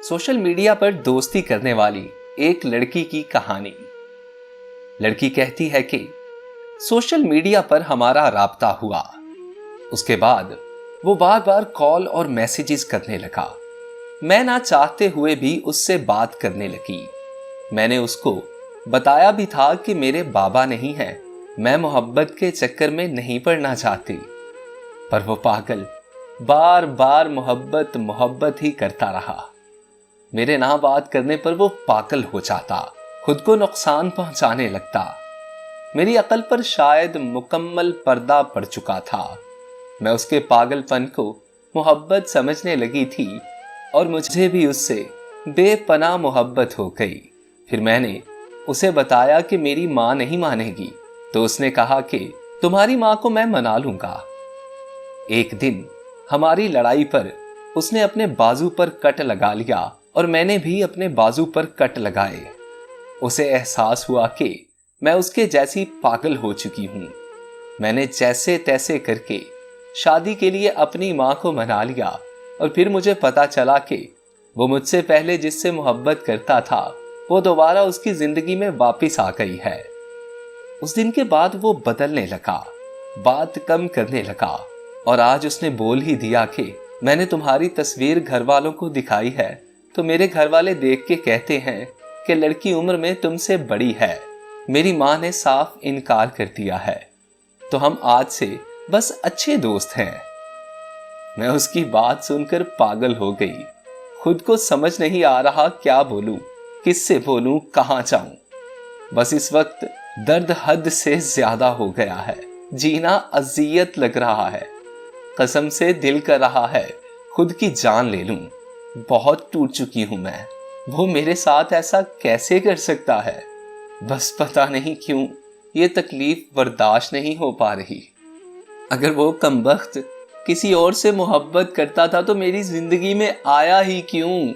Social media पर दोस्ती करने वाली एक लड़की की कहानी। लड़की कहती है कि सोशल मीडिया पर हमारा राब्ता हुआ, उसके बाद वो बार बार कॉल और मैसेजेस करने लगा। मैं ना चाहते हुए भी उससे बात करने लगी। मैंने उसको बताया भी था कि मेरे बाबा नहीं हैं, मैं मोहब्बत के चक्कर में नहीं पड़ना चाहती, पर वो पागल बार बार मोहब्बत मोहब्बत ही करता रहा। मेरे ना बात करने पर वो पागल हो जाता, खुद को नुकसान पहुंचाने लगता। मेरी अकल पर शायद मुकम्मल पर्दा पड़ चुका था। मैं उसके पागलपन को मोहब्बत समझने लगी थी और मुझे भी उससे बेपनाह मोहब्बत हो गई। फिर मैंने उसे बताया कि मेरी माँ नहीं मानेगी, तो उसने कहा कि तुम्हारी माँ को मैं मना लूंगा। एक दिन हमारी लड़ाई पर उसने अपने बाजू पर कट लगा लिया और मैंने भी अपने बाजू पर कट लगाए। उसे एहसास हुआ कि मैं उसके जैसी पागल हो चुकी हूं। मैंने जैसे तैसे करके शादी के लिए अपनी मां को मना लिया और फिर मुझे पता चला कि वो मुझसे पहले जिससे मोहब्बत करता था वो दोबारा उसकी जिंदगी में वापस आ गई है। उस दिन के बाद वो बदलने लगा, बात कम करने लगा और आज उसने बोल ही दिया कि मैंने तुम्हारी तस्वीर घर वालों को दिखाई है तो मेरे घर वाले देख के कहते हैं कि लड़की उम्र में तुमसे बड़ी है। मेरी माँ ने साफ इनकार कर दिया है, तो हम आज से बस अच्छे दोस्त हैं। मैं उसकी बात सुनकर पागल हो गई। खुद को समझ नहीं आ रहा क्या बोलूं, किससे बोलूं, कहां जाऊं। बस इस वक्त दर्द हद से ज्यादा हो गया है, जीना अजियत लग रहा है। कसम से दिल कर रहा है खुद की जान ले लूं। बहुत टूट चुकी हूं मैं। वो मेरे साथ ऐसा कैसे कर सकता है? बस पता नहीं क्यों ये तकलीफ बर्दाश्त नहीं हो पा रही। अगर वो कमबख्त किसी और से मोहब्बत करता था तो मेरी जिंदगी में आया ही क्यों?